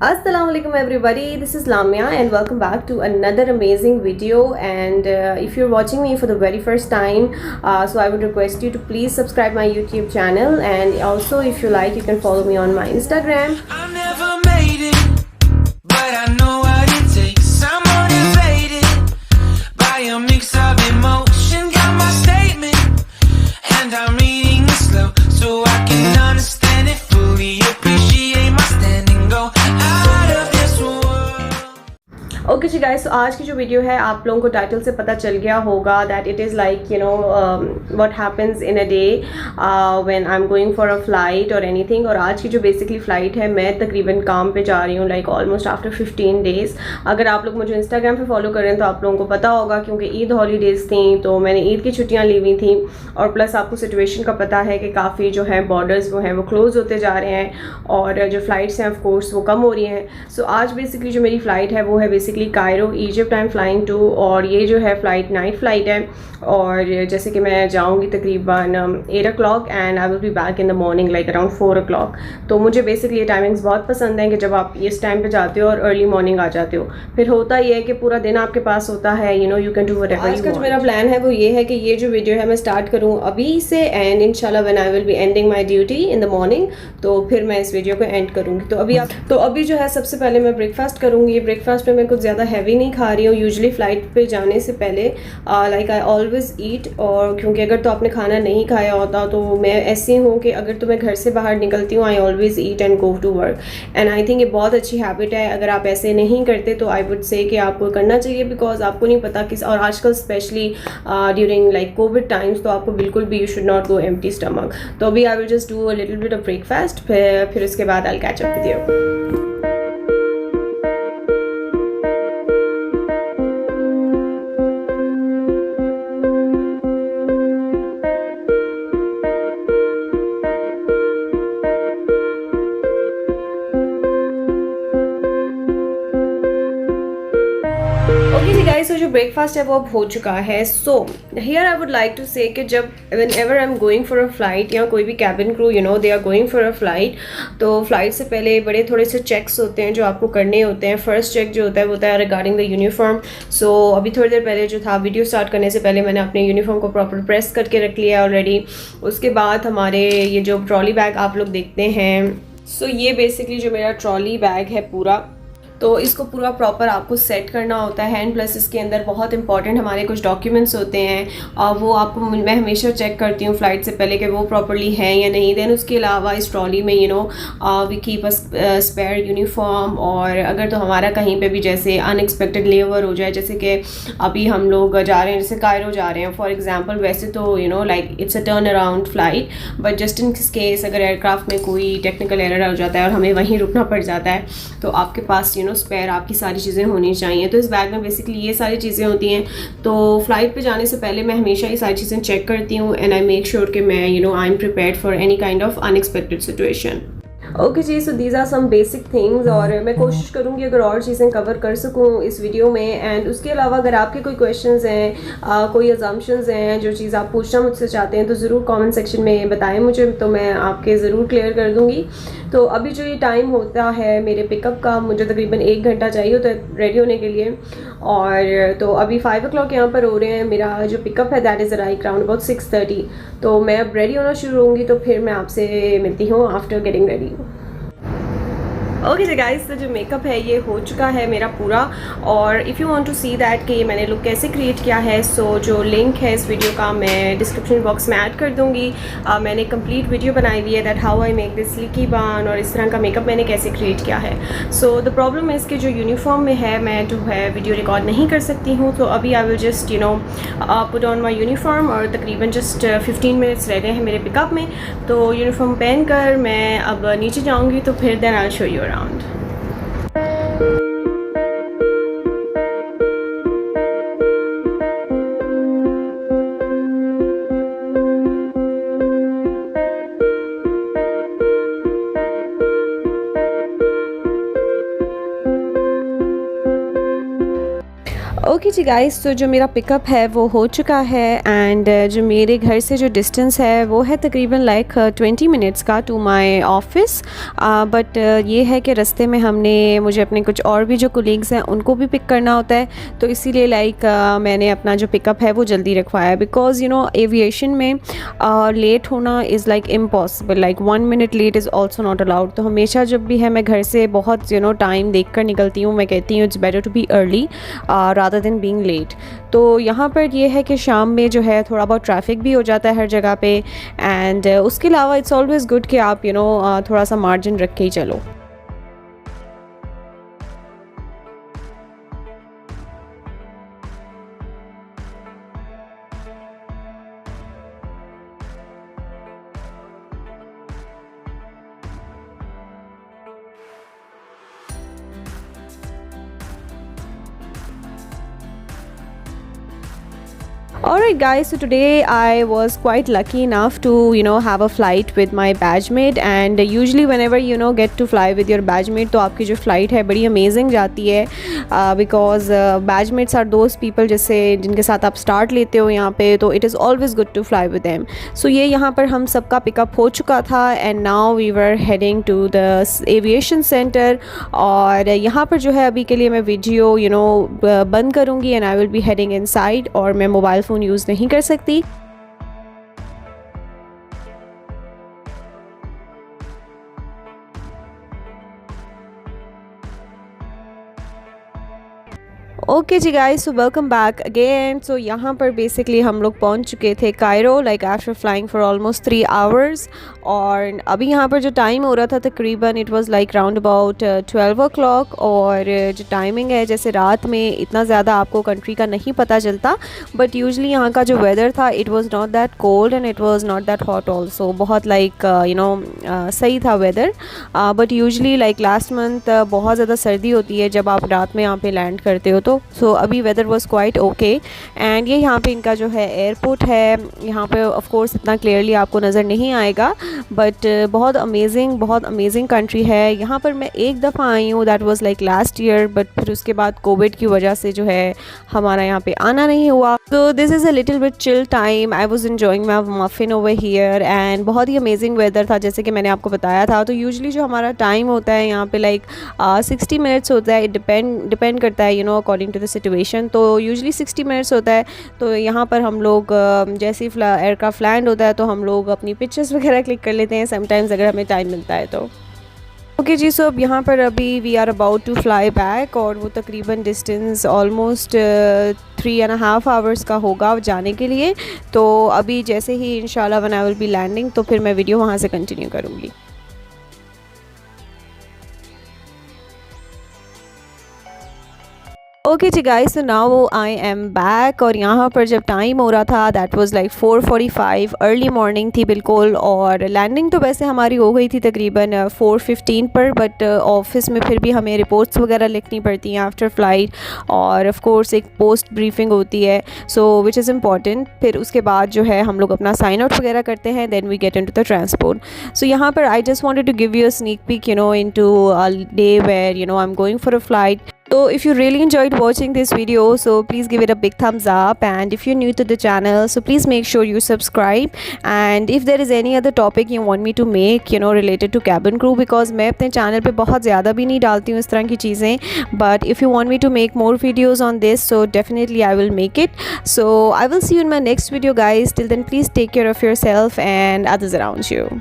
Assalamualaikum everybody, this is Lamia and welcome back to another amazing video. And if you're watching me for the very first time, so I would request you to please subscribe my YouTube channel, and also if you like you can follow me on my Instagram. I never made it, but I know what it takes. I'm motivated by a mix of emotion. Got my statement, and I'm reading it slow so I can understand it fully. Appreciate my standing, go out of this world. Okay ji guys, तो आज की जो video है आप लोगों को title से पता चल गया होगा that it is like what happens in a day when I am going for a flight और एनीथिंग। और आज की जो बेसिकली फ़्लाइट है, मैं तकरीबन काम पे जा रही हूँ लाइक ऑलमोस्ट आफ्टर 15 डेज़। अगर आप लोग मुझे इंस्टाग्राम पे फॉलो करें तो आप लोगों को पता होगा, क्योंकि ईद हॉलीडेज़ थी तो मैंने ईद की छुट्टियाँ ली हुई थी। और प्लस आपको सिचुएशन का पता है कि काफ़ी जो है बॉर्डर्स वो हैं वो क्लोज़ होते जा रहे हैं और जो फ़्लाइट्स हैं ऑफकोर्स वो कम हो रही हैं। सो आज बेसिकली जो मेरी फ़्लाइट है वो है basically Cairo Egypt I am flying to, और ये जो है फ़्लाइट नाइट फ़्लाइट है। और जैसे कि मैं जाऊंगी तकरीबन 8 o'clock and I will be back in the morning like around 4 o'clock। तो मुझे बेसिकली ये टाइमिंग्स बहुत पसंद हैं कि जब आप इस टाइम पे जाते हो और अर्ली मॉर्निंग आ जाते हो, फिर होता ये है कि पूरा दिन आपके पास होता है, यू कैन डू व्हाटएवर। आज का जो मेरा प्लान है वो ये है कि ये जो वीडियो है मैं स्टार्ट करूँ अभी से, एंड इंशाल्लाह when I will be ending my duty in the morning तो फिर मैं इस वीडियो को एंड करूँगी। तो अभी जो है सबसे पहले मैं ब्रेकफास्ट करूँगी। ब्रेकफास्ट में मैं कुछ ज़्यादा हैवी नहीं खा रही हूँ। यूजुअली फ़्लाइट पे जाने से पहले लाइक आई ऑलवेज ईट, और क्योंकि अगर तो आपने खाना नहीं खाया होता तो मैं ऐसी हूँ कि अगर तो मैं घर से बाहर निकलती हूँ I always eat and go to work, and I think ये बहुत अच्छी हैबिट है। अगर आप ऐसे नहीं करते तो आई वुड से कि आपको करना चाहिए, बिकॉज आपको नहीं पता किस, और आजकल specially during like covid times तो आपको बिल्कुल भी you should not go empty stomach. तो अभी I will just do a little bit of breakfast, फिर उसके बाद I will catch up with you. Okay ji guys, तो जो ब्रेकफास्ट है वो अब हो चुका है। So here I would like to say कि जब whenever I am going for a flight या कोई भी cabin crew they are going for a flight, तो फ्लाइट से पहले बड़े थोड़े से चेक्स होते हैं जो आपको करने होते हैं। फर्स्ट चेक जो होता है रिगार्डिंग द यूनिफॉर्म। सो अभी थोड़ी देर पहले जो था, वीडियो स्टार्ट करने से पहले मैंने अपने यूनिफॉर्म को प्रॉपर प्रेस करके रख लिया ऑलरेडी। उसके बाद हमारे ये जो ट्रॉली बैग आप लोग देखते हैं, सो ये बेसिकली जो मेरा ट्रॉली बैग है पूरा, तो इसको पूरा प्रॉपर आपको सेट करना होता है। एंड प्लस इसके अंदर बहुत इंपॉर्टेंट हमारे कुछ डॉक्यूमेंट्स होते हैं, और वो आपको मैं हमेशा चेक करती हूँ फ़्लाइट से पहले कि वो प्रॉपरली हैं या नहीं। देन उसके अलावा इस ट्रॉली में we keep a spare uniform, और अगर तो हमारा कहीं पे भी जैसे अनएक्सपेक्टेड लेओवर हो जाए, जैसे कि अभी हम लोग जा रहे हैं, जैसे कायरो जा रहे हैं फॉर एग्जांपल, वैसे तो like it's a turn around flight, but just in case अगर एयरक्राफ्ट में कोई टेक्निकल एरर हो जाता है और हमें वहीं रुकना पड़ जाता है, तो आपके पास स्पेयर आपकी सारी चीज़ें होनी चाहिए। तो इस बैग में बेसिकली ये सारी चीज़ें होती हैं। तो फ्लाइट पे जाने से पहले मैं हमेशा ये सारी चीज़ें चेक करती हूँ, एंड आई मेक श्योर कि मैं I am prepared for any kind of unexpected situation. Okay जी, so these are some basic things, और मैं कोशिश करूँगी अगर और चीज़ें कवर कर सकूँ इस वीडियो में। एंड उसके अलावा अगर आपके कोई क्वेश्चंस हैं, कोई अजम्पशंस हैं, जो चीज़ आप पूछना मुझसे चाहते हैं, तो ज़रूर कमेंट सेक्शन में बताएं मुझे, तो मैं आपके ज़रूर क्लियर कर दूँगी। तो अभी जो ये टाइम होता है मेरे पिकअप का, मुझे तकरीबन 1 घंटा चाहिए होता है रेडी होने के लिए, और तो अभी 5 o'clock यहाँ पर हो रहे हैं। मेरा जो पिकअप है that is right around about 6:30। तो मैं अब रेडी होना शुरू होंगी, तो फिर मैं आपसे मिलती हूँ आफ्टर गेटिंग रेडी। ओके जी गाइस, तो जो मेकअप है ये हो चुका है मेरा पूरा, और if you want to see that कि मैंने लुक कैसे क्रिएट किया है, सो जो लिंक है इस वीडियो का मैं डिस्क्रिप्शन बॉक्स में ऐड कर दूँगी। मैंने कंप्लीट वीडियो बनाई हुई है that how I make this slicky bun, और इस तरह का मेकअप मैंने कैसे क्रिएट किया है। सो द प्रॉब्लम है इसके जो यूनिफॉर्म में है, मैं जो है वीडियो रिकॉर्ड नहीं कर सकती हूँ। तो अभी I will just put on my uniform, और तकरीबन जस्ट 15 मिनट्स रह गए हैं मेरे पिकअप में। तो यूनिफॉर्म पहन कर मैं अब नीचे जाऊँगी, तो फिर then I will show you around. Okay ji guys, तो जो मेरा पिकअप है वो हो चुका है एंड जो मेरे घर से जो डिस्टेंस है वो है तकरीबन लाइक 20 मिनट्स का टू माय ऑफिस। बट ये है कि रास्ते में मुझे अपने कुछ और भी जो कोलीग्स हैं उनको भी पिक करना होता है, तो इसीलिए मैंने अपना जो पिकअप है वो जल्दी रखवाया, बिकॉज़ एविएशन में लेट होना is like impossible, like 1 minute late is also not allowed. तो हमेशा जब भी है मैं घर से बहुत टाइम देख कर निकलती हूँ, मैं कहती हूँ it's better to be early rather than being late. तो यहाँ पर ये है कि शाम में जो है थोड़ा बहुत ट्रैफिक भी हो जाता है हर जगह पे, एंड उसके अलावा इट्स ऑलवेज़ गुड कि आप थोड़ा सा मार्जिन रख के ही चलो। Alright guys, so today I was quite lucky enough to have a flight with my batchmate, and usually whenever get to fly with your batchmate तो आपकी जो flight है बड़ी amazing जाती है, because batchmates are those people जिनके साथ आप start लेते हो यहाँ पे, तो it is always good to fly with them. So ये यहाँ पर हम सबका पिकअप हो चुका था and now we were heading to the aviation center, और यहाँ पर जो है अभी के लिए मैं वीडियो बंद करूँगी and I will be heading inside, और मैं मोबाइल फ़ोन यूज़ नहीं कर सकती। ओके जी guys, so welcome back again. So यहाँ पर बेसिकली हम लोग पहुँच चुके थे Cairo, like after flying for almost 3 hours, और अभी यहाँ पर जो टाइम हो रहा था तकरीबन it was like round about 12 o'clock, और जो टाइमिंग है जैसे रात में इतना ज़्यादा आपको कंट्री का नहीं पता चलता, बट यूजली यहाँ का जो वेदर था it was not that cold and it was not that hot also, बहुत लाइक सही था weather. But usually like last month बहुत ज़्यादा सर्दी होती है जब आप रात में यहाँ पे लैंड करते हो, तो सो अभी weather was quite okay. And ये यहाँ पे इनका जो है एयरपोर्ट है, यहाँ पे ऑफ कोर्स इतना क्लियरली आपको नज़र नहीं आएगा, बट बहुत अमेजिंग कंट्री है। यहाँ पर मैं एक दफ़ा आई हूँ, that was like last year, but फिर उसके बाद कोविड की वजह से जो है हमारा यहाँ पे आना नहीं हुआ। तो this is a little bit chill time, I was enjoying my muffin over here, and बहुत ही अमेजिंग वेदर था जैसे कि मैंने आपको बताया था। तो यूजली जो हमारा टाइम होता है यहाँ पे लाइक 60 मिनट्स होता है, इट डिपेंड करता है अकॉर्डिंग टू द सिचुएशन, तो यूजली 60 मिनट्स होता है। तो यहाँ पर हम लोग जैसे ही एयरक्राफ्ट लैंड होता है तो हम लोग अपनी पिक्चर्स वगैरह क्लिक कर लेते हैं समटाइम्स अगर हमें टाइम मिलता है तो। ओके जी, सो अब यहाँ पर अभी we are about to fly back, और वो तकरीबन डिस्टेंस ऑलमोस्ट 3.5 आवर्स का होगा जाने के लिए। तो अभी जैसे ही इंशाल्लाह when I will be landing तो फिर मैं वीडियो वहाँ से कंटिन्यू करूँगी। Okay ji guys, so now I am back, और यहाँ पर जब टाइम हो रहा था that was like 4:45, early morning थी बिल्कुल, और लैंडिंग तो वैसे हमारी हो गई थी तकरीबन 4:15 पर, बट ऑफिस में फिर भी हमें रिपोर्ट्स वगैरह लिखनी पड़ती हैं आफ्टर फ्लाइट, और ऑफ कोर्स एक पोस्ट ब्रीफिंग होती है, सो विच इज़ इम्पॉर्टेंट। फिर उसके बाद जो है हम लोग अपना साइन आउट वगैरह करते हैं, then we get into the transport. So यहाँ पर I just wanted to give you a sneak peek into a day where I am going for a flight. So if you really enjoyed watching this video, so please give it a big thumbs up, and if you're new to the channel, so please make sure you subscribe, and if there is any other topic you want me to make related to cabin crew, because मैं अपने channel पे बहुत ज़्यादा भी नहीं डालती हूँ इस तरह की चीज़ें, but if you want me to make more videos on this, so definitely I will make it. So I will see you in my next video guys. Till then, please take care of yourself and others around you.